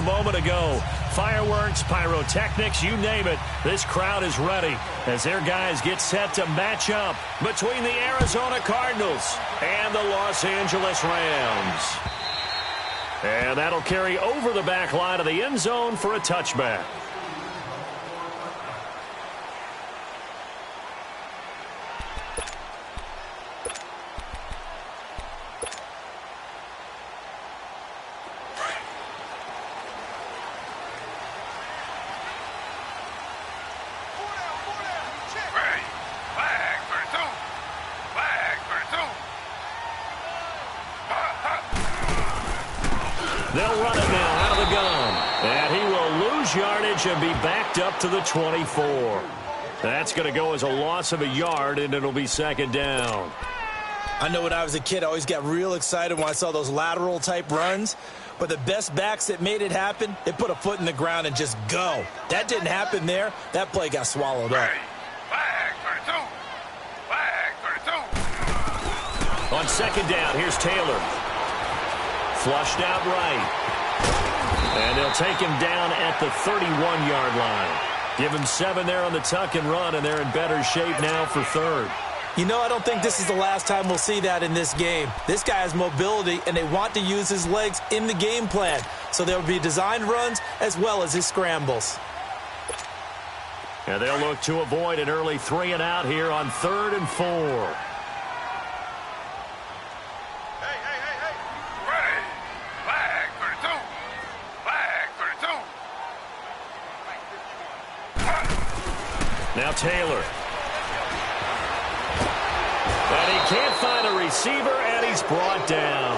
moment ago. Fireworks, pyrotechnics, you name it. This crowd is ready as their guys get set to match up between the Arizona Cardinals and the Los Angeles Rams. And that'll carry over the back line of the end zone for a touchback. They'll run it now out of the gun. And he will lose yardage and be backed up to the 24. That's going to go as a loss of a yard, and it'll be second down. I know when I was a kid, I always got real excited when I saw those lateral-type runs. But the best backs that made it happen, they put a foot in the ground and just go. That didn't happen there. That play got swallowed up. Flag 32. On second down, here's Taylor. Flushed out right. And they'll take him down at the 31-yard line. Give him 7 there on the tuck and run, and they're in better shape now for third. You know, I don't think this is the last time we'll see that in this game. This guy has mobility, and they want to use his legs in the game plan. So there will be designed runs as well as his scrambles. And they'll look to avoid an early 3-and-out here on 3rd and 4. Now Taylor. And he can't find a receiver, and he's brought down.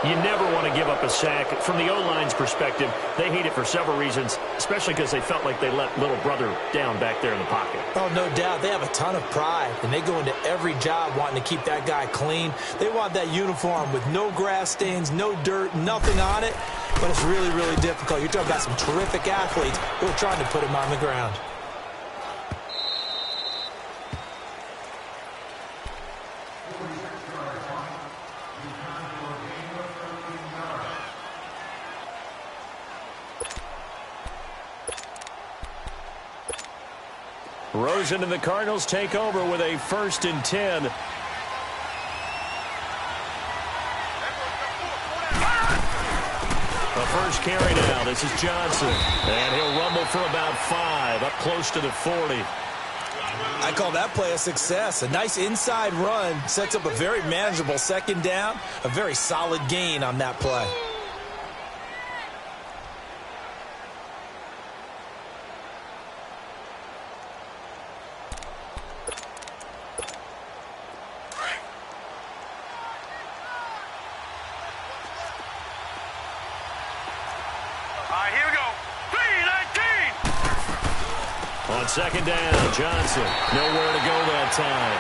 You never want to give up a sack. From the O-line's perspective, they hate it for several reasons, especially because they felt like they let little brother down back there in the pocket. Oh, no doubt. They have a ton of pride, and they go into every job wanting to keep that guy clean. They want that uniform with no grass stains, no dirt, nothing on it. But it's really, really difficult. You're talking about some terrific athletes who are trying to put him on the ground. Rosen and the Cardinals take over with a 1st and 10. The first carry now. This is Johnson. And he'll rumble for about 5, up close to the 40. I call that play a success. A nice inside run sets up a very manageable second down. A very solid gain on that play. Here we go. 3-19. On second down, Johnson. Nowhere to go that time.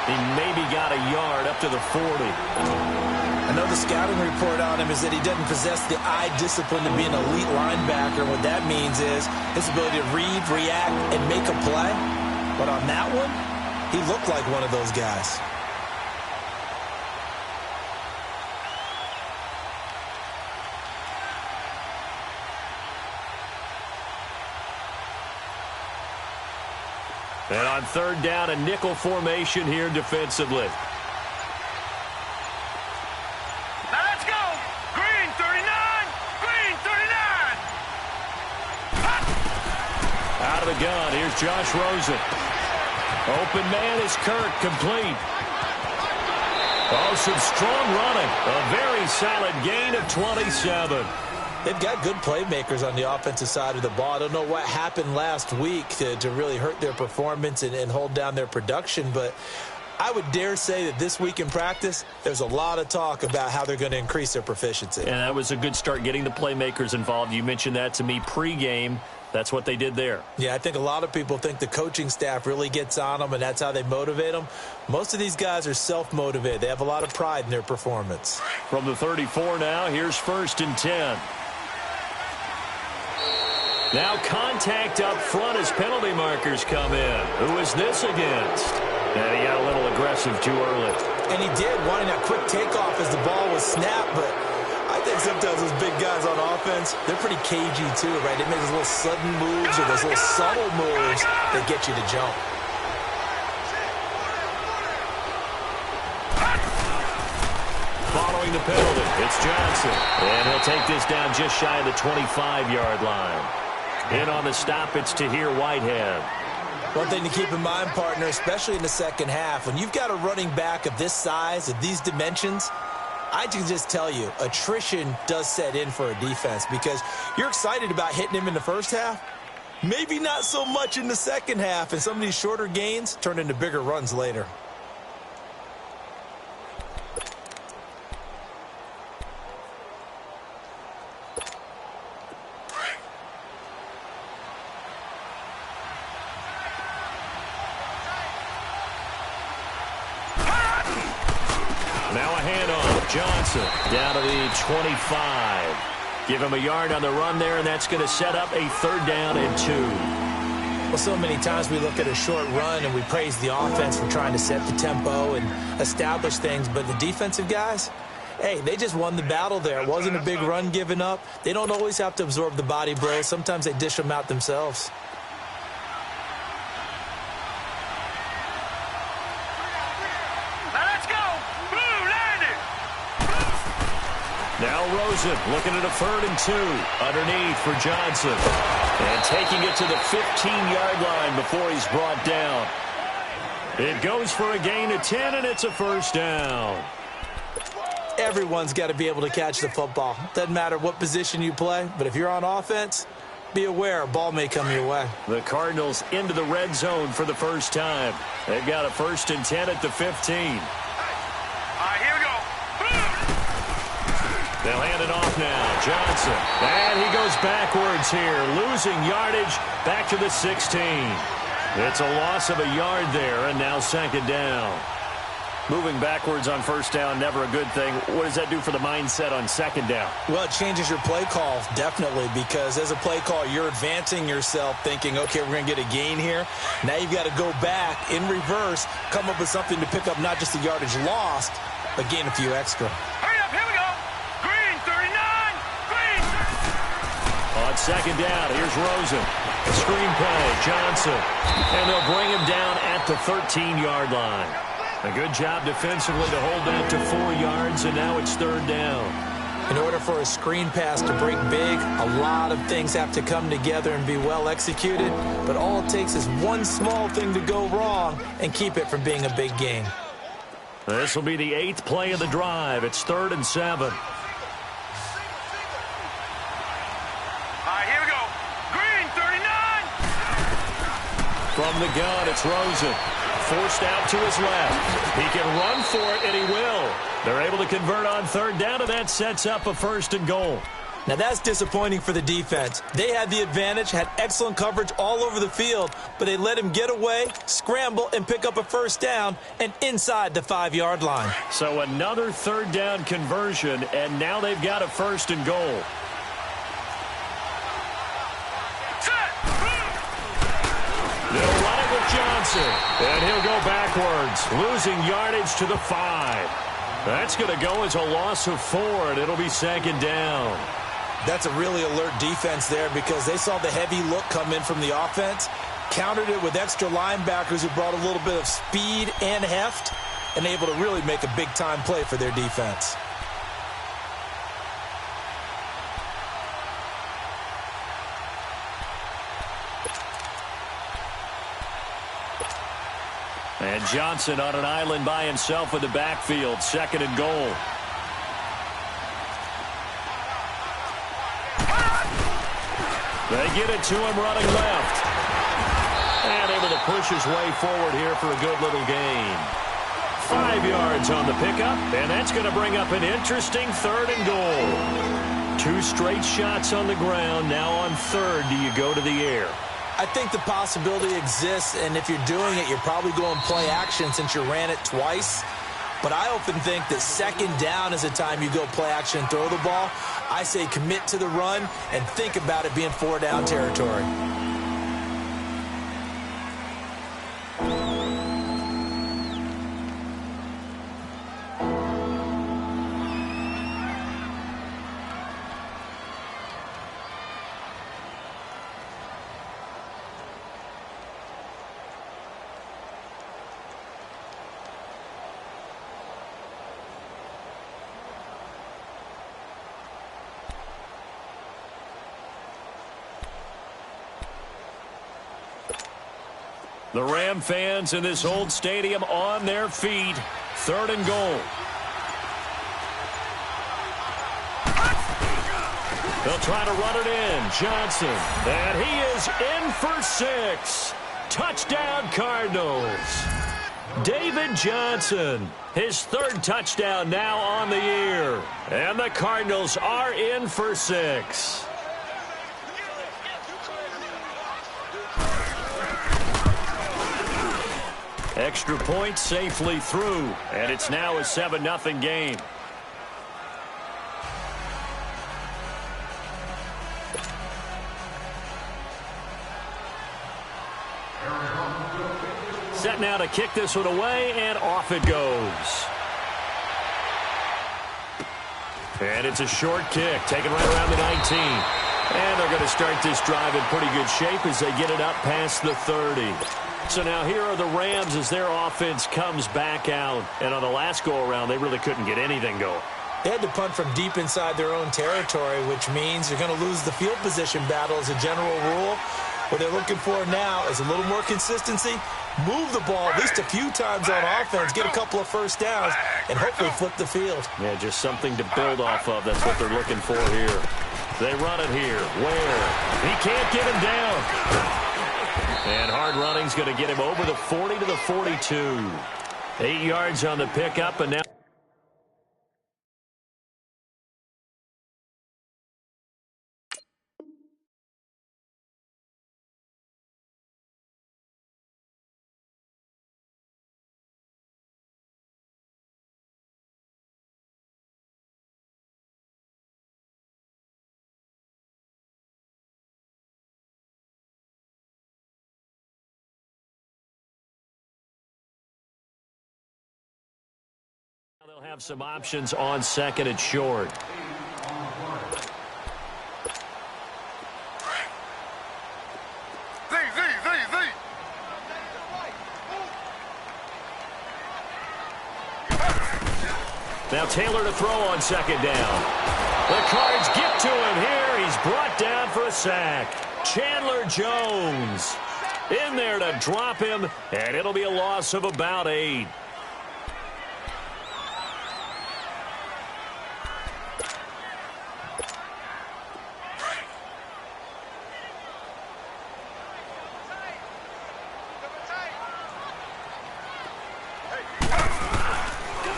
He maybe got a yard up to the 40. I know the scouting report on him is that he doesn't possess the eye discipline to be an elite linebacker. What that means is his ability to read, react, and make a play. But on that one, he looked like one of those guys. And on third down, a nickel formation here defensively. Now let's go. Green 39. Green 39. Out of the gun, here's Josh Rosen. Open man is Kirk, complete. Oh, some strong running. A very solid gain of 27. They've got good playmakers on the offensive side of the ball. I don't know what happened last week to really hurt their performance and hold down their production, but I would dare say that this week in practice, there's a lot of talk about how they're going to increase their proficiency. And that was a good start, getting the playmakers involved. You mentioned that to me pregame. That's what they did there. Yeah, I think a lot of people think the coaching staff really gets on them, and that's how they motivate them. Most of these guys are self-motivated. They have a lot of pride in their performance. From the 34 now, here's 1st and 10. Now contact up front as penalty markers come in. Who is this against? And he got a little aggressive too early. And he did, wanting that quick takeoff as the ball was snapped, but I think sometimes those big guys on offense, they're pretty cagey too, right? They make those little sudden moves or those little subtle moves that get you to jump. Following the penalty, it's Johnson. And he'll take this down just shy of the 25-yard line. In on the stop, it's Tahir Whitehead. One thing to keep in mind, partner, especially in the second half, when you've got a running back of this size, of these dimensions, I can just tell you, attrition does set in for a defense because you're excited about hitting him in the first half. Maybe not so much in the second half, and some of these shorter gains turn into bigger runs later. Now a handoff. Johnson down to the 25. Give him a yard on the run there, and that's going to set up a 3rd down and 2. Well, so many times we look at a short run and we praise the offense for trying to set the tempo and establish things, but the defensive guys, hey, they just won the battle there. It wasn't a big run given up. They don't always have to absorb the body blows. Sometimes they dish them out themselves. Now Rosen looking at a 3rd and 2 underneath for Johnson. And taking it to the 15-yard line before he's brought down. It goes for a gain of 10, and it's a 1st down. Everyone's got to be able to catch the football. Doesn't matter what position you play, but if you're on offense, be aware a ball may come your way. The Cardinals into the red zone for the first time. They've got a 1st and 10 at the 15. Here we go. They'll hand it off now. Johnson. And he goes backwards here. Losing yardage back to the 16. It's a loss of a yard there, and now 2nd down. Moving backwards on 1st down, never a good thing. What does that do for the mindset on 2nd down? Well, it changes your play call, definitely, because as a play call, you're advancing yourself thinking, okay, we're going to get a gain here. Now you've got to go back in reverse, come up with something to pick up not just the yardage lost, but gain a few extra. Hurry up, here we go. Green, 39. Green. On 2nd down, here's Rosen. Screen play, Johnson. And they'll bring him down at the 13-yard line. A good job defensively to hold that to 4 yards, and now it's 3rd down. In order for a screen pass to break big, a lot of things have to come together and be well executed, but all it takes is one small thing to go wrong and keep it from being a big gain. This will be the 8th play of the drive. It's 3rd and 7. Here we go. Green, 39. From the gun, it's Rosen. Forced out to his left. He can run for it, and he will. They're able to convert on 3rd down, and that sets up a 1st and goal. Now, that's disappointing for the defense. They had the advantage, had excellent coverage all over the field, but they let him get away, scramble, and pick up a 1st down, and inside the 5-yard line. So another 3rd down conversion, and now they've got a 1st and goal. They'll run it with Johnson, and he'll go backwards, losing yardage to the 5. That's going to go as a loss of 4, and it'll be 2nd down. That's a really alert defense there because they saw the heavy look come in from the offense, countered it with extra linebackers who brought a little bit of speed and heft, and able to really make a big-time play for their defense. And Johnson on an island by himself in the backfield, 2nd and goal. They get it to him running left. And able to push his way forward here for a good little gain. 5 yards on the pickup, and that's going to bring up an interesting 3rd and goal. 2 straight shots on the ground. Now on 3rd, do you go to the air? I think the possibility exists, and if you're doing it, you're probably going play action since you ran it twice. But I often think that 2nd down is the time you go play action and throw the ball. I say commit to the run and think about it being 4-down territory. The Ram fans in this old stadium on their feet. 3rd and goal. They'll try to run it in. Johnson. And he is in for 6. Touchdown, Cardinals. David Johnson, his 3rd touchdown now on the year. And the Cardinals are in for 6. Extra point safely through, and it's now a 7-0 game. Set now to kick this one away, and off it goes. And it's a short kick, taken right around the 19. And they're going to start this drive in pretty good shape as they get it up past the 30. So now here are the Rams as their offense comes back out. And on the last go-around, they really couldn't get anything going. They had to punt from deep inside their own territory, which means you're going to lose the field position battle as a general rule. What they're looking for now is a little more consistency, move the ball at least a few times on offense, get a couple of first downs, and hopefully flip the field. Yeah, just something to build off of. That's what they're looking for here. They run it here. Where? He can't get him down. And hard running's going to get him over the 40 to the 42. 8 yards on the pickup, and now they'll have some options on 2nd and short. Now Taylor to throw on 2nd down. The Cards get to him here. He's brought down for a sack. Chandler Jones in there to drop him, and it'll be a loss of about 8.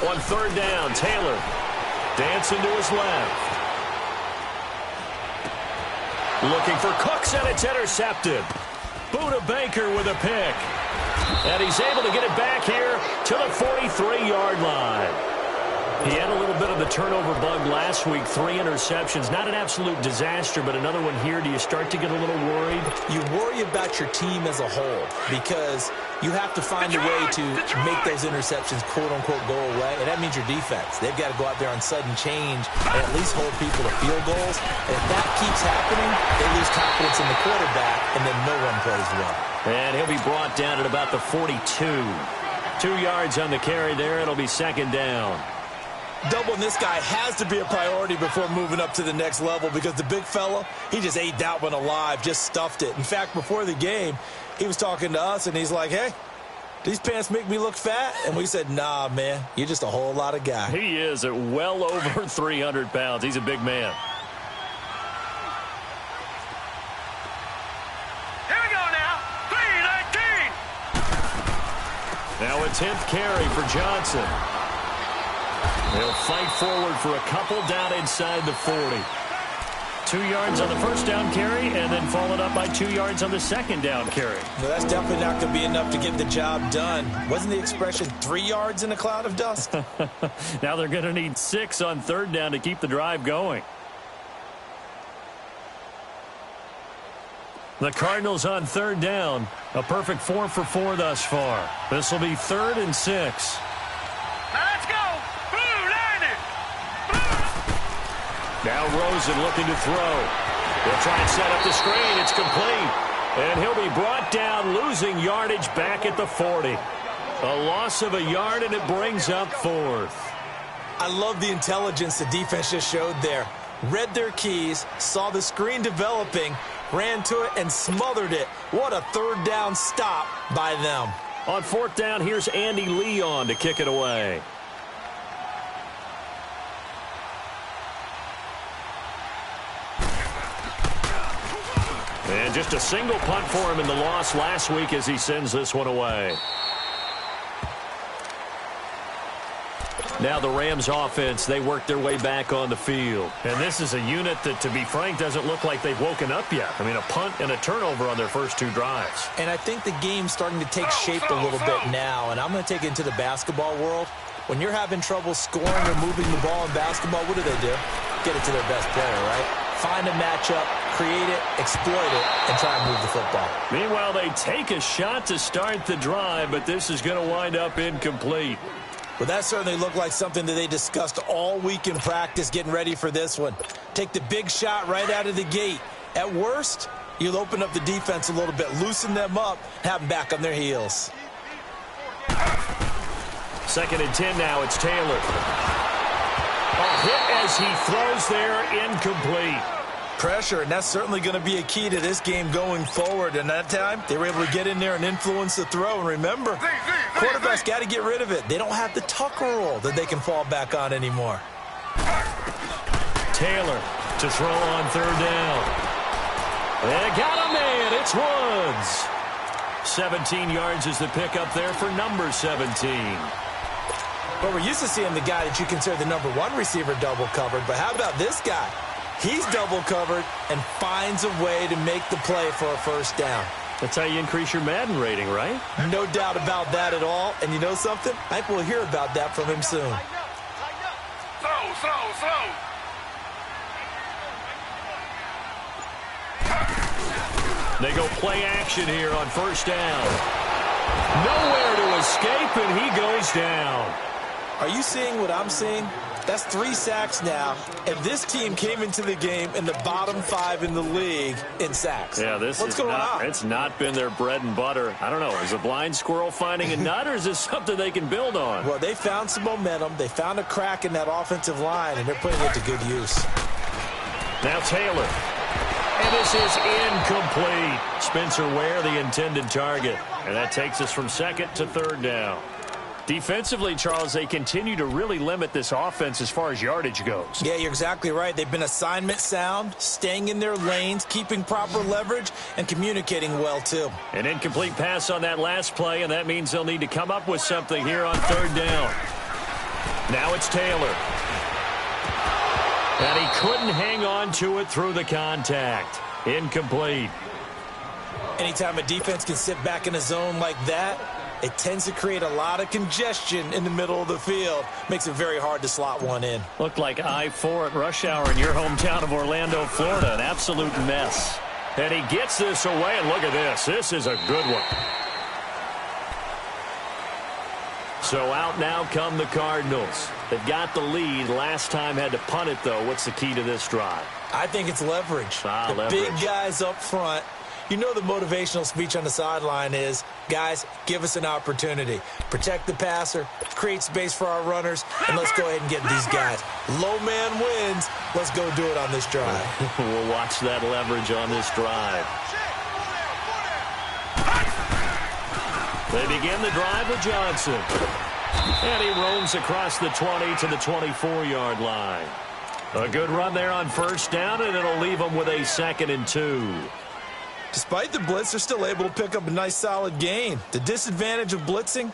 On 3rd down, Taylor dancing to his left. Looking for Cooks, and it's intercepted. Buda Baker with a pick. And he's able to get it back here to the 43-yard line. He had a little bit of the turnover bug last week, 3 interceptions. Not an absolute disaster, but another one here. Do you start to get a little worried? You worry about your team as a whole because you have to find a way to make those interceptions, quote-unquote, go away, and that means your defense. They've got to go out there on sudden change and at least hold people to field goals. And if that keeps happening, they lose confidence in the quarterback, and then no one plays well. And he'll be brought down at about the 42. 2 yards on the carry there. It'll be 2nd down. Doubling this guy has to be a priority before moving up to the next level because the big fella, he just ate that one alive, just stuffed it. In fact, before the game, he was talking to us, and he's like, hey, these pants make me look fat? And we said, nah, man, you're just a whole lot of guy. He is at well over 300 pounds. He's a big man. Here we go now. 3-19. Now a 10th carry for Johnson. They'll fight forward for a couple down inside the 40. 2 yards on the first down carry, and then followed up by 2 yards on the second down carry. Well, that's definitely not going to be enough to get the job done. Wasn't the expression 3 yards in a cloud of dust? Now they're going to need 6 on 3rd down to keep the drive going. The Cardinals on 3rd down. A perfect 4 for 4 thus far. This will be 3rd and 6. Let's go. Blue landed. Now Rosen looking to throw. They'll try and set up the screen. It's complete. And he'll be brought down, losing yardage back at the 40. A loss of a yard, and it brings up 4th. I love the intelligence the defense just showed there. Read their keys, saw the screen developing, ran to it and smothered it. What a third down stop by them. On fourth down, here's Andy Leon to kick it away. And just a single punt for him in the loss last week as he sends this one away. Now the Rams offense, they work their way back on the field. And this is a unit that, to be frank, doesn't look like they've woken up yet. I mean, a punt and a turnover on their first two drives. And I think the game's starting to take shape a little bit now. And I'm going to take it into the basketball world. When you're having trouble scoring or moving the ball in basketball, what do? Get it to their best player, right? Find a matchup, create it, exploit it, and try and move the football. Meanwhile, they take a shot to start the drive, but this is going to wind up incomplete. Well, that certainly looked like something that they discussed all week in practice getting ready for this one. Take the big shot right out of the gate. At worst, you'll open up the defense a little bit, loosen them up, have them back on their heels. 2nd and 10 now. It's Taylor. A hit as he throws there, incomplete. Pressure, and that's certainly going to be a key to this game going forward. And that time, they were able to get in there and influence the throw. And remember, quarterbacks got to get rid of it. They don't have the Tucker rule that they can fall back on anymore. Taylor to throw on third down. They got a man. It's Woods. 17 yards is the pickup there for number 17. But we're used to seeing the guy that you consider the number 1 receiver double covered. But how about this guy? He's double covered and finds a way to make the play for a first down. That's how you increase your Madden rating, right? No doubt about that at all. And you know something? I think we'll hear about that from him soon. Slow. They go play action here on first down. Nowhere to escape, and he goes down. Are you seeing what I'm seeing? That's 3 sacks now, and this team came into the game in the bottom 5 in the league in sacks. Yeah, What's going on? It's not been their bread and butter. I don't know. Is a blind squirrel finding a nut, or is this something they can build on? Well, they found some momentum. They found a crack in that offensive line, and they're putting it to good use. Now Taylor. And this is incomplete. Spencer Ware, the intended target. And that takes us from 2nd to 3rd down. Defensively, Charles, they continue to really limit this offense as far as yardage goes. Yeah, you're exactly right. They've been assignment sound, staying in their lanes, keeping proper leverage, and communicating well, too. An incomplete pass on that last play, and that means they'll need to come up with something here on 3rd down. Now it's Taylor. And he couldn't hang on to it through the contact. Incomplete. Anytime a defense can sit back in a zone like that, it tends to create a lot of congestion in the middle of the field. Makes it very hard to slot one in. Looked like I-4 at rush hour in your hometown of Orlando, Florida. An absolute mess. And he gets this away, and look at this. This is a good one. So out now come the Cardinals. They've got the lead. Last time had to punt it, though. What's the key to this drive? I think it's leverage. The big guys up front. You know the motivational speech on the sideline is, guys, give us an opportunity. Protect the passer, create space for our runners, and let's go ahead and get these guys. Low man wins. Let's go do it on this drive. We'll watch that leverage on this drive. They begin the drive with Johnson. And he roams across the 20 to the 24-yard line. A good run there on first down, and it'll leave them with a 2nd and 2. Despite the blitz, they're still able to pick up a nice solid gain. The disadvantage of blitzing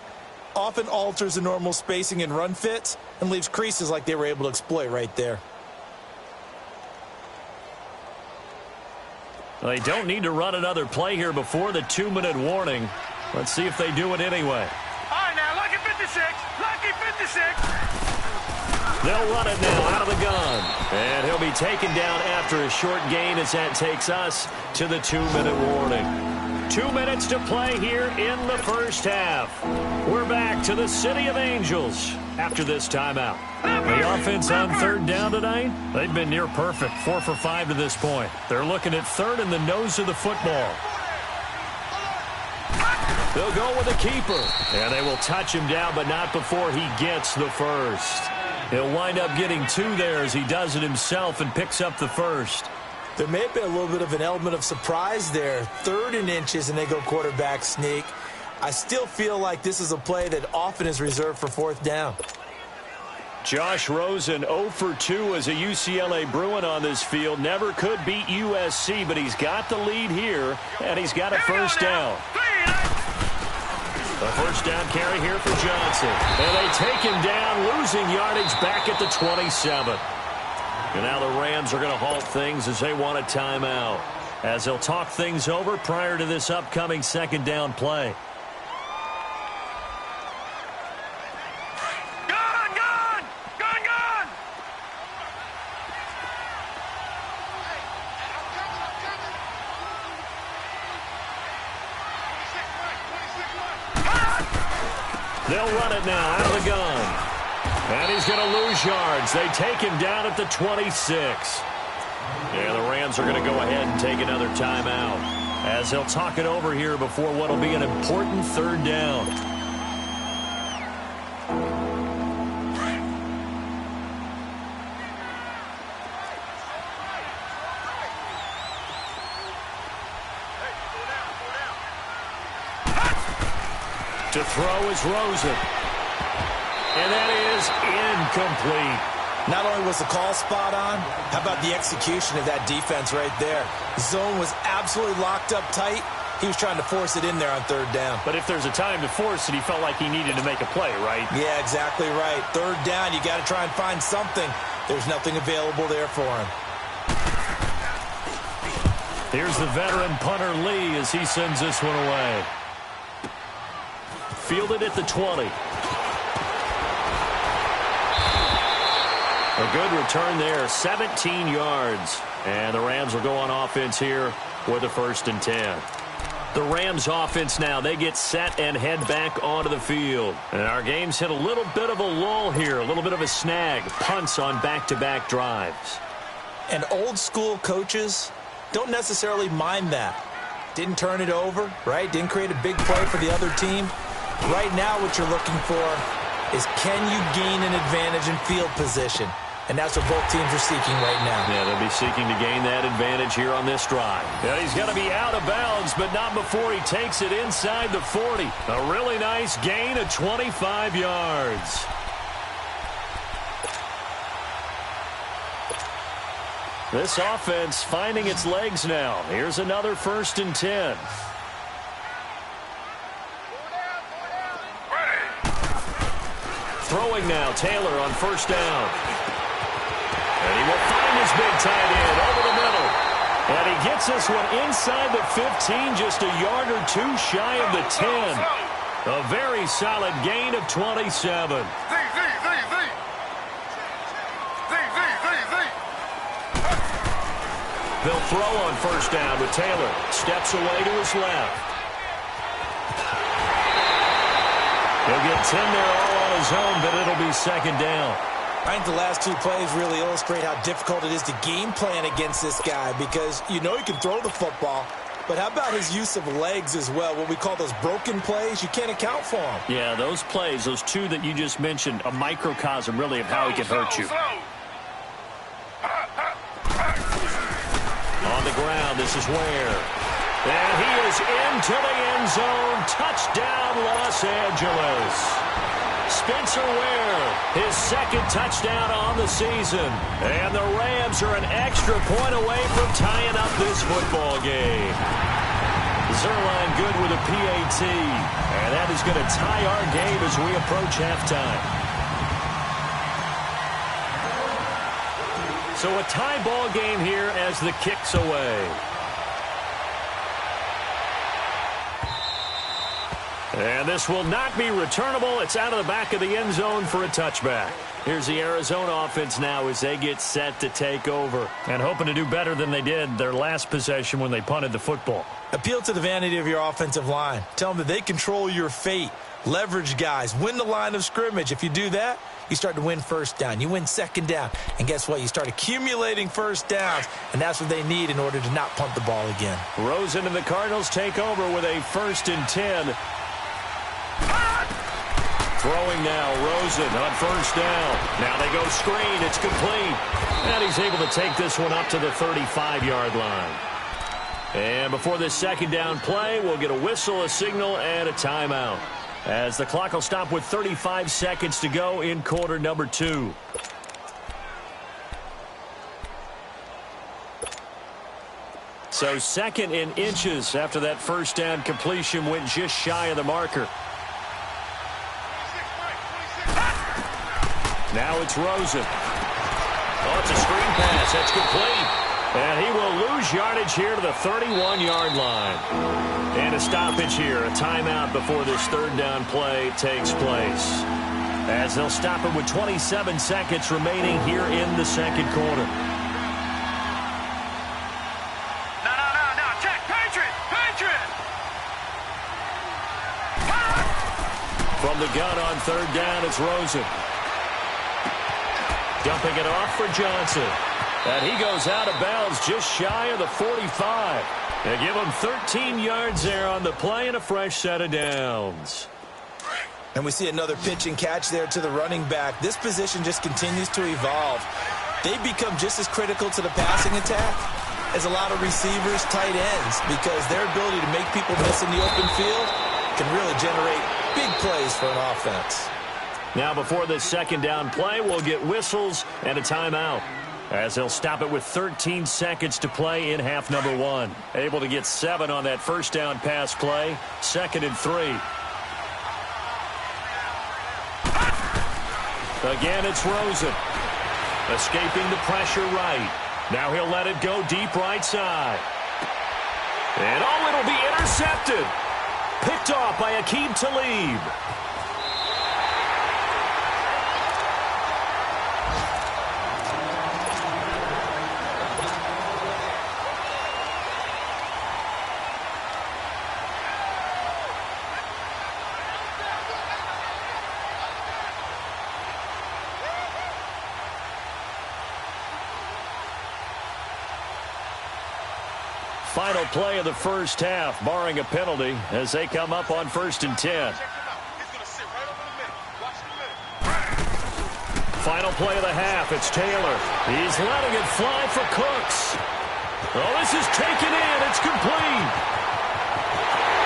often alters the normal spacing and run fits and leaves creases like they were able to exploit right there. They don't need to run another play here before the 2-minute warning. Let's see if they do it anyway. All right, now, lucky 56. Lucky 56. They'll run it now out of the gun. And he'll be taken down after a short gain as that takes us to the 2-minute warning. 2 minutes to play here in the first half. We're back to the City of Angels after this timeout. The offense on 3rd down tonight, they've been near perfect. 4 for 5 to this point. They're looking at 3rd in the nose of the football. They'll go with the keeper. And they will touch him down, but not before he gets the first. He'll wind up getting 2 there as he does it himself and picks up the first. There may have been a little bit of an element of surprise there. 3rd and inches, and they go quarterback sneak. I still feel like this is a play that often is reserved for 4th down. Josh Rosen 0 for 2 as a UCLA Bruin on this field. Never could beat USC, but he's got the lead here, and he's got a first down. A first down carry here for Johnson. And they take him down, losing yardage back at the 27. And now the Rams are going to halt things as they want a timeout, as they'll talk things over prior to this upcoming 2nd down play. They'll run it now out of the gun. And he's going to lose yards. They take him down at the 26. Yeah, the Rams are going to go ahead and take another timeout, as they'll talk it over here before what will be an important 3rd down. To throw is Rosen. And that is incomplete. Not only was the call spot on, how about the execution of that defense right there? The zone was absolutely locked up tight. He was trying to force it in there on 3rd down. But if there's a time to force it, he felt like he needed to make a play, right? Yeah, exactly right. 3rd down, you got to try and find something. There's nothing available there for him. Here's the veteran punter Lee as he sends this one away. Fielded at the 20. A good return there, 17 yards. And the Rams will go on offense here with a 1st and 10. The Rams offense now, they get set and head back onto the field. And our game's hit a little bit of a lull here, a little bit of a snag. Punts on back-to-back drives. And old school coaches don't necessarily mind that. Didn't turn it over, right? Didn't create a big play for the other team. Right now what you're looking for is, can you gain an advantage in field position? And that's what both teams are seeking right now. Yeah, they'll be seeking to gain that advantage here on this drive. Yeah, he's going to be out of bounds, but not before he takes it inside the 40. A really nice gain of 25 yards. This offense finding its legs now. Here's another 1st and 10. Throwing now, Taylor on 1st down. And he will find his big tight end over the middle. And he gets this one inside the 15, just a yard or 2 shy of the 10. A very solid gain of 27. They'll throw on 1st down with Taylor. Steps away to his left. He'll get 10 there all on his own, but it'll be 2nd down. I think the last 2 plays really illustrate how difficult it is to game plan against this guy, because you know he can throw the football, but how about his use of legs as well? What we call those broken plays, you can't account for them. Yeah, those plays, those 2 that you just mentioned, a microcosm really of how he can hurt you. On the ground, this is Ware. And he is into the end zone. Touchdown, Los Angeles. Spencer Ware, his 2nd touchdown on the season. And the Rams are an extra point away from tying up this football game. Zerline good with a PAT. And that is going to tie our game as we approach halftime. So a tie ball game here as the kick's away. And this will not be returnable. It's out of the back of the end zone for a touchback. Here's the Arizona offense now as they get set to take over and hoping to do better than they did their last possession when they punted the football. Appeal to the vanity of your offensive line. Tell them that they control your fate. Leverage guys. Win the line of scrimmage. If you do that, you start to win 1st down. You win 2nd down. And guess what? You start accumulating 1st downs, and that's what they need in order to not punt the ball again. Rosen and the Cardinals take over with a 1st and 10. Throwing now, Rosen on first down. Now they go screen. It's complete. And he's able to take this one up to the 35-yard line. And before this second down play, we'll get a whistle, a signal, and a timeout, as the clock will stop with 35 seconds to go in quarter number 2. So second in inches after that first down completion went just shy of the marker. Now it's Rosen. Oh, it's a screen pass. That's complete. And he will lose yardage here to the 31-yard line. And a stoppage here, a timeout before this third down play takes place, as they'll stop it with 27 seconds remaining here in the second quarter. No. Check. Patriot. From the gun on third down, it's Rosen. Dumping it off for Johnson. And he goes out of bounds just shy of the 45. They give him 13 yards there on the play and a fresh set of downs. And we see another pitch and catch there to the running back. This position just continues to evolve. They become just as critical to the passing attack as a lot of receivers, tight ends, because their ability to make people miss in the open field can really generate big plays for an offense. Now before this second down play, we'll get whistles and a timeout, as they'll stop it with 13 seconds to play in half number 1. Able to get 7 on that first down pass play. 2nd and 3. Again, it's Rosen. Escaping the pressure right. Now he'll let it go deep right side. And it'll be intercepted. Picked off by Aqib Talib. Final play of the first half, barring a penalty, as they come up on 1st and 10. Final play of the half, it's Taylor. He's letting it fly for Cooks. Oh, this is taken in. It's complete.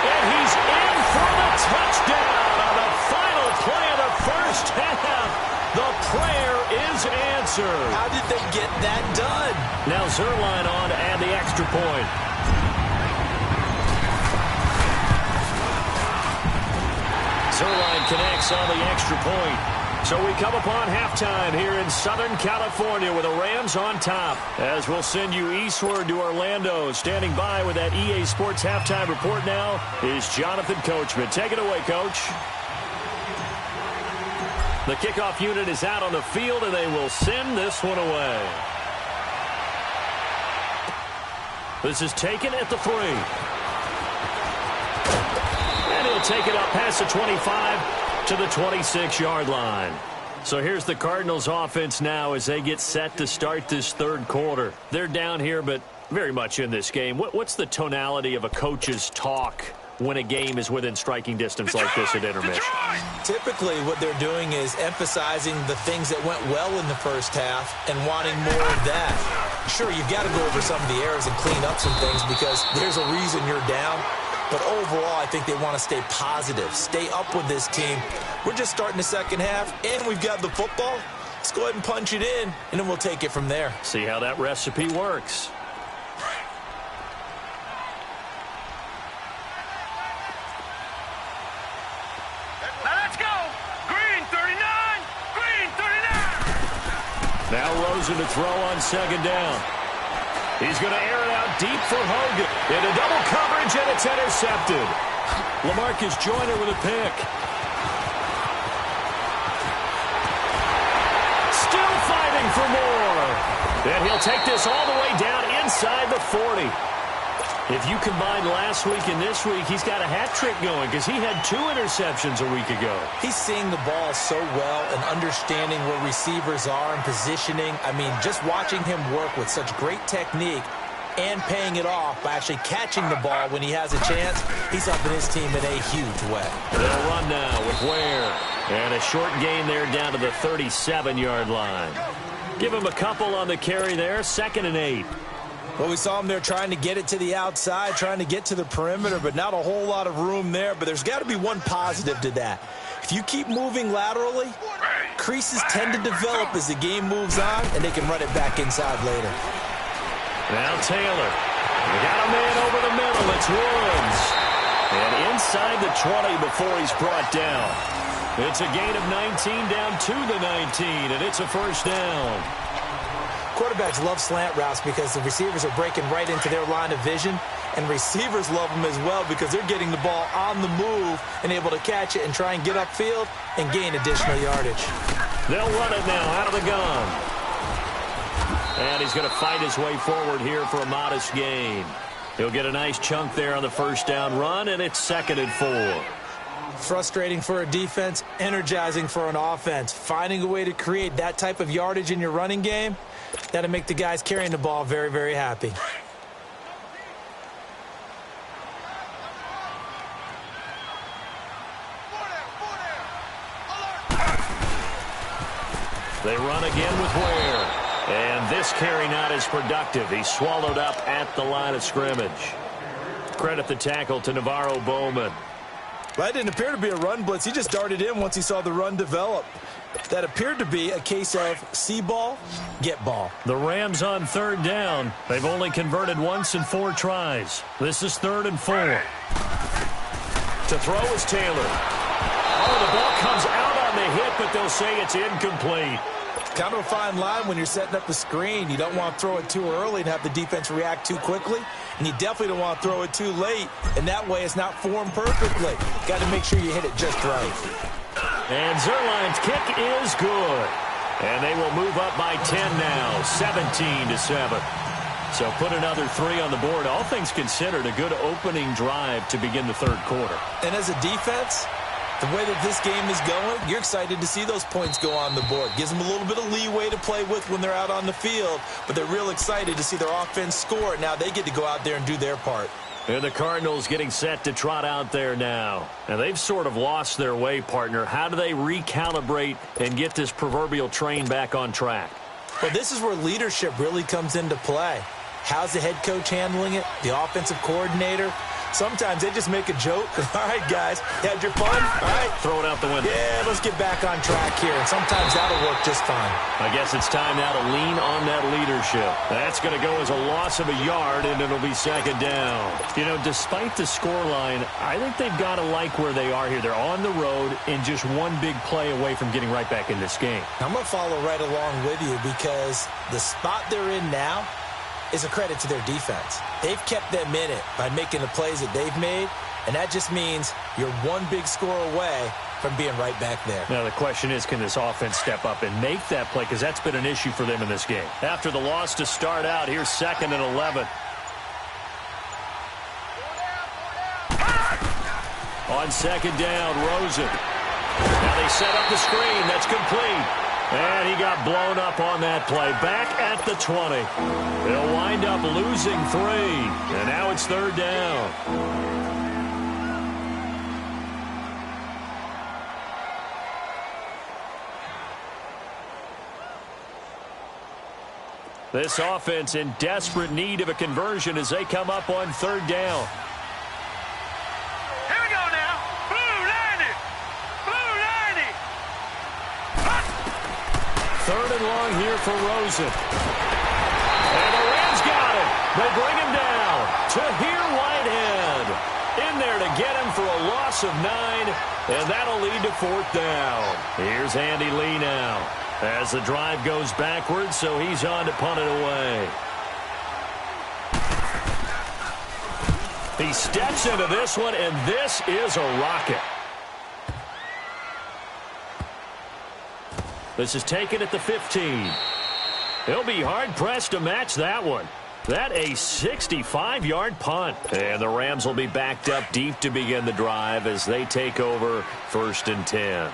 And he's in for the touchdown on the final play of the first half. The prayer is answered. How did they get that done? Now Zerline on to add the extra point. Zerline connects on the extra point. So we come upon halftime here in Southern California with the Rams on top, as we'll send you eastward to Orlando. Standing by with that EA Sports halftime report now is Jonathan Coachman. Take it away, Coach. The kickoff unit is out on the field, and they will send this one away. This is taken at the 3. And he'll take it up past the 25 to the 26-yard line. So here's the Cardinals offense now as they get set to start this third quarter. They're down here, but very much in this game. What's the tonality of a coach's talk when a game is within striking distance like this at intermission? Typically what they're doing is emphasizing the things that went well in the first half and wanting more of that. Sure, you've got to go over some of the errors and clean up some things because there's a reason you're down. But overall, I think they want to stay positive, stay up with this team. We're just starting the second half, and we've got the football. Let's go ahead and punch it in, and then we'll take it from there. See how that recipe works. Now Rosen to throw on second down. He's going to air it out deep for Hogan. Into double coverage, and it's intercepted. LaMarcus Joyner with a pick. Still fighting for more. And he'll take this all the way down inside the 40. If you combine last week and this week, he's got a hat trick going because he had 2 interceptions a week ago. He's seeing the ball so well and understanding where receivers are and positioning. I mean, just watching him work with such great technique and paying it off by actually catching the ball when he has a chance. He's helping his team in a huge way. They'll run now with Ware. And a short gain there down to the 37-yard line. Give him a couple on the carry there, 2nd and 8. Well, we saw him there trying to get it to the outside, trying to get to the perimeter, but not a whole lot of room there. But there's got to be one positive to that. If you keep moving laterally, creases tend to develop as the game moves on, and they can run it back inside later. Now Taylor. We got a man over the middle. It's Woods. And inside the 20 before he's brought down. It's a gain of 19 down to the 19, and it's a first down. Quarterbacks love slant routes because the receivers are breaking right into their line of vision, and receivers love them as well because they're getting the ball on the move and able to catch it and try and get upfield and gain additional yardage. They'll run it now out of the gun. And he's going to fight his way forward here for a modest gain. He'll get a nice chunk there on the first down run, and it's 2nd and 4. Frustrating for a defense, energizing for an offense. Finding a way to create that type of yardage in your running game, that'll make the guys carrying the ball very, very happy. They run again with Ware. And this carry not as productive. He's swallowed up at the line of scrimmage. Credit the tackle to Navarro Bowman. That didn't appear to be a run blitz. He just darted in once he saw the run develop. That appeared to be a case of see ball, get ball. The Rams on 3rd down. They've only converted once in 4 tries. This is 3rd and 4. To throw is Taylor. Oh, the ball comes out on the hit, but they'll say it's incomplete. Kind of a fine line when you're setting up a screen. You don't want to throw it too early and have the defense react too quickly. And you definitely don't want to throw it too late. And that way it's not formed perfectly. Got to make sure you hit it just right. And Zerline's kick is good. And they will move up by 10 now, 17-7. So put another 3 on the board. All things considered, a good opening drive to begin the 3rd quarter. And as a defense, the way that this game is going, you're excited to see those points go on the board. Gives them a little bit of leeway to play with when they're out on the field, but they're real excited to see their offense score. Now they get to go out there and do their part. And the Cardinals getting set to trot out there now. And they've sort of lost their way, partner. How do they recalibrate and get this proverbial train back on track? Well, this is where leadership really comes into play. How's the head coach handling it? The offensive coordinator? Sometimes they just make a joke. All right, guys, you had your fun? All right. Throw it out the window. Yeah, let's get back on track here. And sometimes that'll work just fine. I guess it's time now to lean on that leadership. That's going to go as a loss of a yard, and it'll be 2nd down. You know, despite the scoreline, I think they've got to like where they are here. They're on the road and just one big play away from getting right back in this game. I'm going to follow right along with you because the spot they're in now is a credit to their defense. They've kept them in it by making the plays that they've made, and that just means you're one big score away from being right back there. Now, the question is, can this offense step up and make that play? Because that's been an issue for them in this game. After the loss to start out, here's 2nd and 11. On 2nd down, Rosen. Now they set up the screen. That's complete. And he got blown up on that play. Back at the 20. They'll wind up losing 3. And now it's 3rd down. This offense in desperate need of a conversion as they come up on 3rd down. Here we go now. Blue 90. Blue 90. 3rd and long here for Rosen. And the Rams got it. They bring him down to here Whitehead. In there to get him for a loss of 9, and that'll lead to 4th down. Here's Andy Lee now as the drive goes backwards, so he's on to punt it away. He steps into this one, and this is a rocket. This is taken at the 15. He'll be hard-pressed to match that one. That a 65-yard punt. And the Rams will be backed up deep to begin the drive as they take over 1st and 10.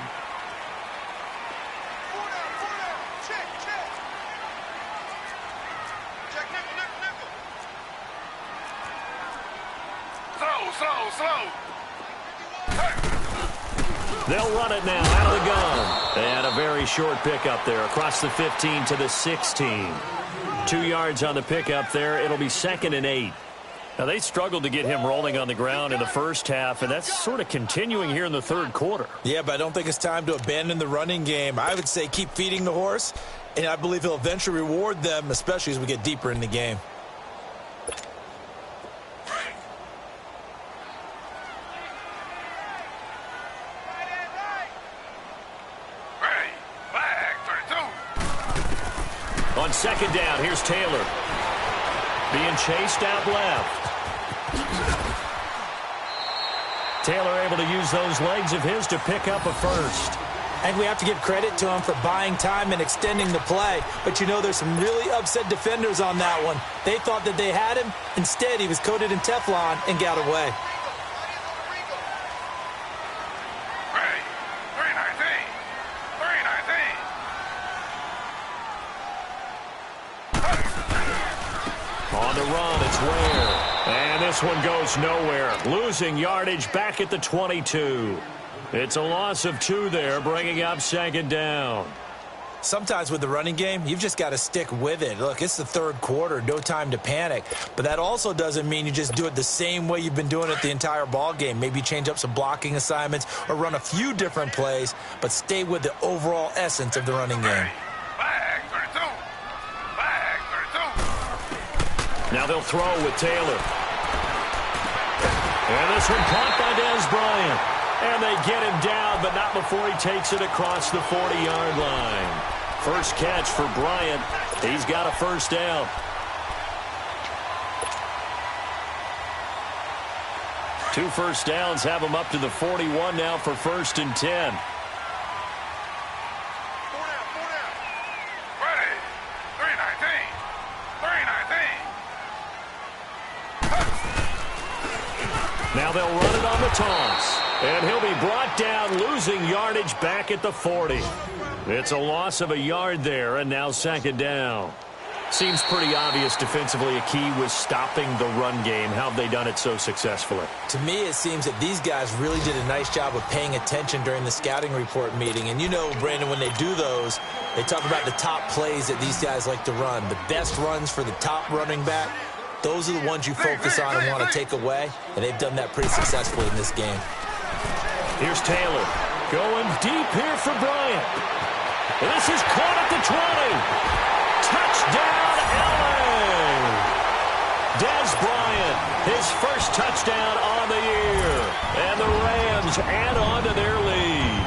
slow. They'll run it now out of the gun. And a very short pickup there across the 15 to the 16. 2 yards on the pickup there. It'll be 2nd and 8. Now, they struggled to get him rolling on the ground in the first half, and that's sort of continuing here in the third quarter. Yeah, but I don't think it's time to abandon the running game. I would say keep feeding the horse, and I believe he'll eventually reward them, especially as we get deeper in the game. On 2nd down, here's Taylor. Being chased out left. Taylor able to use those legs of his to pick up a first. I think we have to give credit to him for buying time and extending the play. But, you know, there's some really upset defenders on that one. They thought that they had him. Instead, he was coated in Teflon and got away. On the run, it's Ware. And this one goes nowhere. Losing yardage back at the 22. It's a loss of 2 there, bringing up 2nd down. Sometimes with the running game, you've just got to stick with it. Look, it's the third quarter, no time to panic. But that also doesn't mean you just do it the same way you've been doing it the entire ball game. Maybe change up some blocking assignments or run a few different plays, but stay with the overall essence of the running game. Now they'll throw with Taylor. And this one caught by Dez Bryant. And they get him down, but not before he takes it across the 40-yard line. First catch for Bryant. He's got a first down. Two first downs have him up to the 41 now for 1st and 10. Now they'll run it on the toss. And he'll be brought down, losing yardage back at the 40. It's a loss of a yard there, and now 2nd down. Seems pretty obvious defensively a key was stopping the run game. How have they done it so successfully? To me, it seems that these guys really did a nice job of paying attention during the scouting report meeting. And you know, Brandon, when they do those, they talk about the top plays that these guys like to run. The best runs for the top running back. Those are the ones you focus on and want to take away, and they've done that pretty successfully in this game. Here's Taylor going deep here for Bryant. This is caught at the 20. Touchdown, LA! Dez Bryant, his first touchdown on the year. And the Rams add on to their lead.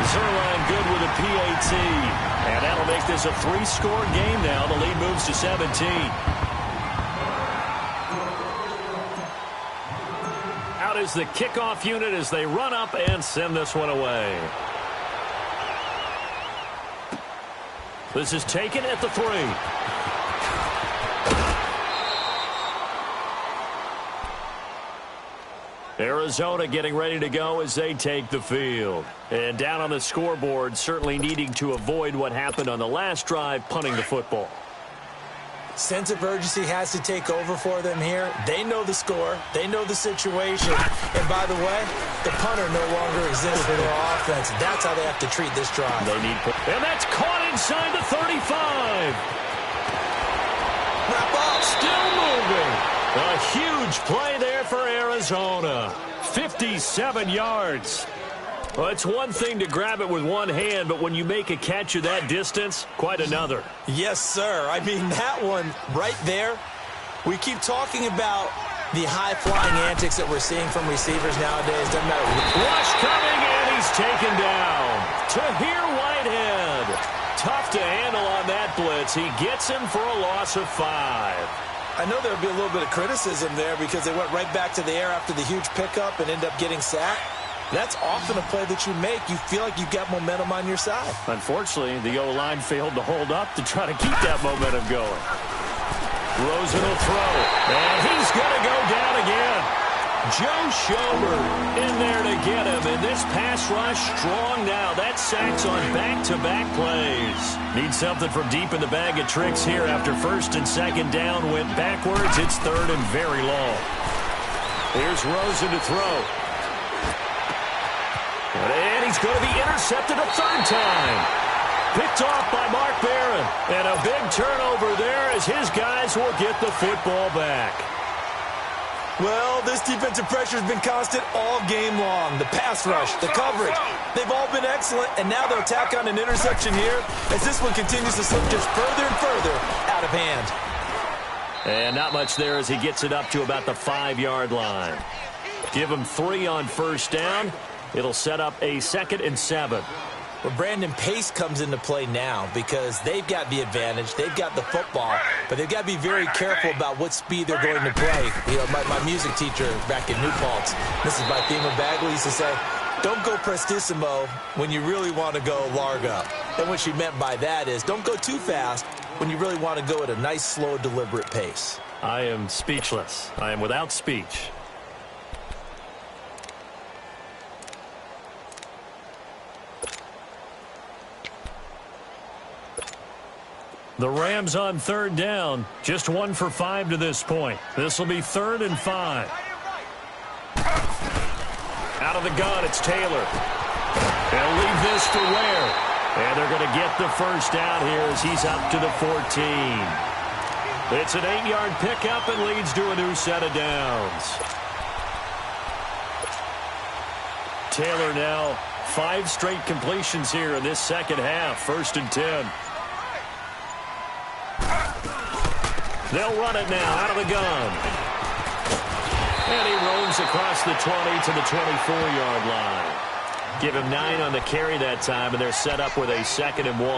Zerline good with a PAT. And that'll make this a 3-score game now. The lead moves to 17. Out is the kickoff unit as they run up and send this one away. This is taken at the 3. Arizona getting ready to go as they take the field. And down on the scoreboard, certainly needing to avoid what happened on the last drive, punting the football. Sense of urgency has to take over for them here. They know the score. They know the situation. And by the way, the punter no longer exists for their offense. That's how they have to treat this drive. They need, and that's caught inside the 35. Wrap up. Still moving. A huge play there for Arizona. 57 yards. Well, it's one thing to grab it with one hand, but when you make a catch of that distance, quite another. Yes, sir. I mean, that one right there, we keep talking about the high-flying antics that we're seeing from receivers nowadays. Doesn't matter. Rush coming, and he's taken down. Tahir Whitehead. Tough to handle on that blitz. He gets him for a loss of 5. I know there'll be a little bit of criticism there because they went right back to the air after the huge pickup and end up getting sacked. That's often a play that you make. You feel like you've got momentum on your side. Unfortunately, the O-line failed to hold up to try to keep that momentum going. Rosen will throw, and he's going to go down again. Joe Schobert in there to get him, and this pass rush strong now. That's sacks on back-to-back plays. Need something from deep in the bag of tricks here after first and second down went backwards. It's third and very long. Here's Rosen to throw. And he's going to be intercepted a third time. Picked off by Mark Barron. And a big turnover there as his guys will get the football back. Well, this defensive pressure has been constant all game long. The pass rush, the coverage, they've all been excellent, and now they'll tack on an interception here as this one continues to slip just further and further out of hand. And not much there as he gets it up to about the 5-yard line. Give him 3 on first down. It'll set up a 2nd and 7. Well, Brandon, pace comes into play now because they've got the advantage. They've got the football, but they've got to be very careful about what speed they're going to play. You know, my music teacher back in New Paltz, this is my theme of Bagley, used to say, don't go prestissimo when you really want to go larga. And what she meant by that is don't go too fast when you really want to go at a nice, slow, deliberate pace. I am speechless. I am without speech. The Rams on third down, just 1 for 5 to this point. This will be 3rd and 5. Out of the gun, it's Taylor. They'll leave this for Ware. And they're going to get the first down here as he's up to the 14. It's an 8-yard pickup and leads to a new set of downs. Taylor now 5 straight completions here in this second half, 1st and 10. They'll run it now out of the gun. And he roams across the 20 to the 24-yard line. Give him 9 on the carry that time, and they're set up with a 2nd and 1.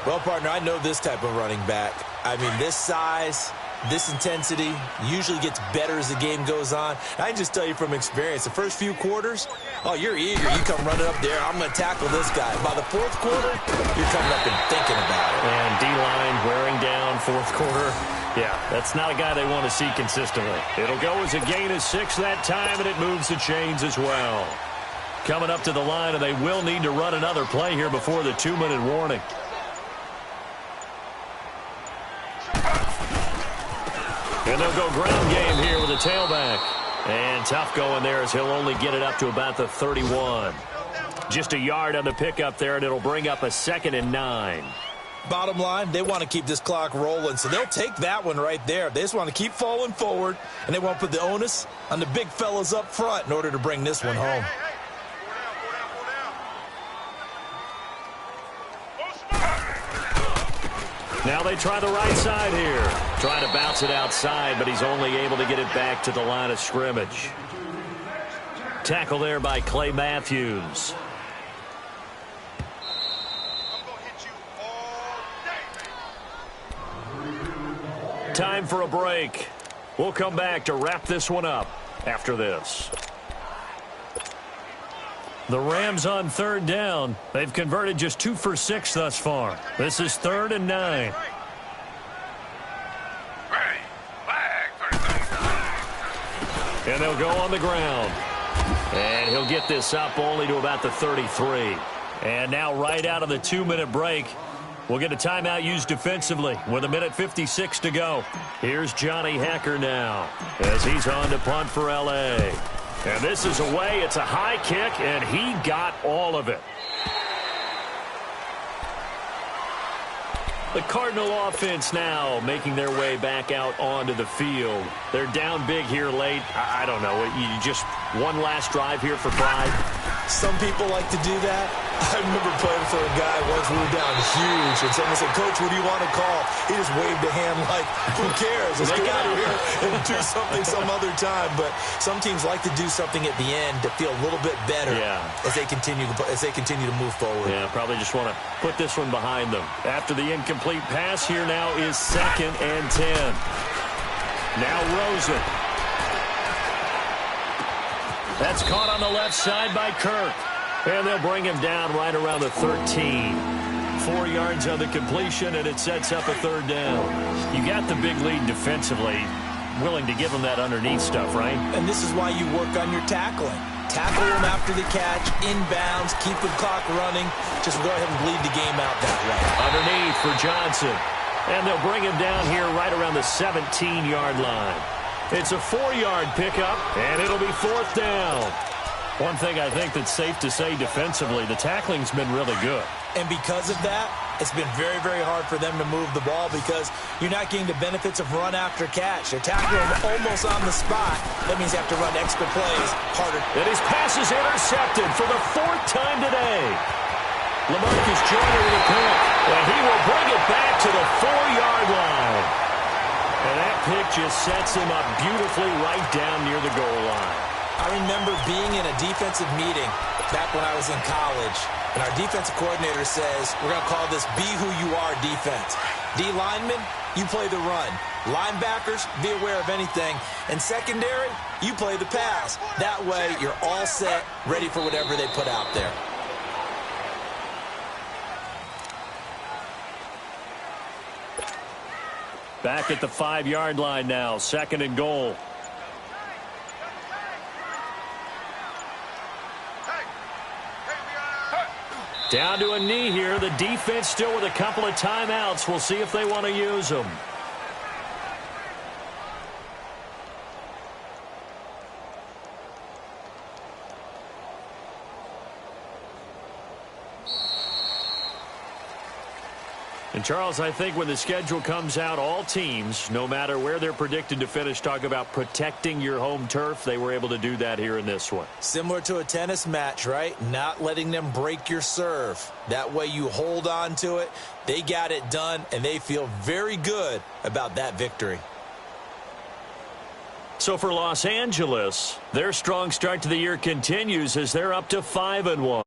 Well, partner, I know this type of running back. I mean, this size, this intensity usually gets better as the game goes on. I can just tell you from experience, the first few quarters, oh, you're eager. You come running up there, I'm going to tackle this guy. By the 4th quarter, you're coming up and thinking about it. And D-line wearing down 4th quarter. Yeah, that's not a guy they want to see consistently. It'll go as a gain of 6 that time, and it moves the chains as well. Coming up to the line, and they will need to run another play here before the 2-minute warning. And they'll go ground game here with a tailback. And tough going there as he'll only get it up to about the 31. Just a yard on the pickup there, and it'll bring up a 2nd and 9. Bottom line, they want to keep this clock rolling, so they'll take that one right there. They just want to keep falling forward, and they want to put the onus on the big fellas up front in order to bring this one home. Now they try the right side here. Trying to bounce it outside, but he's only able to get it back to the line of scrimmage. Tackle there by Clay Matthews. Time for a break. We'll come back to wrap this one up after this. The Rams on third down. They've converted just 2 for 6 thus far. This is 3rd and 9. And they'll go on the ground. And he'll get this up only to about the 33. And now right out of the 2-minute break, we'll get a timeout used defensively with 1:56 to go. Here's Johnny Hecker now as he's on to punt for L.A. And this is away. It's a high kick, and he got all of it. The Cardinal offense now making their way back out onto the field. They're down big here late. I don't know. You just one last drive here for pride. Some people like to do that. I remember playing for a guy once. We were down huge, and someone said, "Coach, what do you want to call?" He just waved a hand like, "Who cares? Let's get out of here and do something some other time." But some teams like to do something at the end to feel a little bit better as they continue to move forward. Yeah, probably just want to put this one behind them. After the incomplete pass, here now is 2nd and 10. Now Rosen. That's caught on the left side by Kirk. And they'll bring him down right around the 13. 4 yards on the completion, and it sets up a 3rd down. You got the big lead defensively. willing to give them that underneath stuff, right? And this is why you work on your tackling. Tackle them after the catch, inbounds, keep the clock running. Just go ahead and bleed the game out that way. Underneath for Johnson. And they'll bring him down here right around the 17-yard line. It's a 4-yard pickup, and it'll be 4th down. One thing I think that's safe to say defensively, the tackling's been really good. And because of that, it's been very, very hard for them to move the ball because you're not getting the benefits of run after catch. They're tackling almost on the spot. That means you have to run extra plays harder. And his pass is intercepted for the 4th time today. LaMarcus Joyner with a pick, and he will bring it back to the 4-yard line. And that pick just sets him up beautifully right down near the goal line. I remember being in a defensive meeting back when I was in college, and our defensive coordinator says, we're going to call this be who you are defense. D linemen, you play the run. Linebackers, be aware of anything. And secondary, you play the pass. That way, you're all set, ready for whatever they put out there. Back at the 5-yard line now, 2nd and goal. Down to a knee here. The defense still with a couple of timeouts. We'll see if they want to use them. And, Charles, I think when the schedule comes out, all teams, no matter where they're predicted to finish, talk about protecting your home turf. They were able to do that here in this one. Similar to a tennis match, right? Not letting them break your serve. That way you hold on to it. They got it done, and they feel very good about that victory. So for Los Angeles, their strong start to the year continues as they're up to 5-1.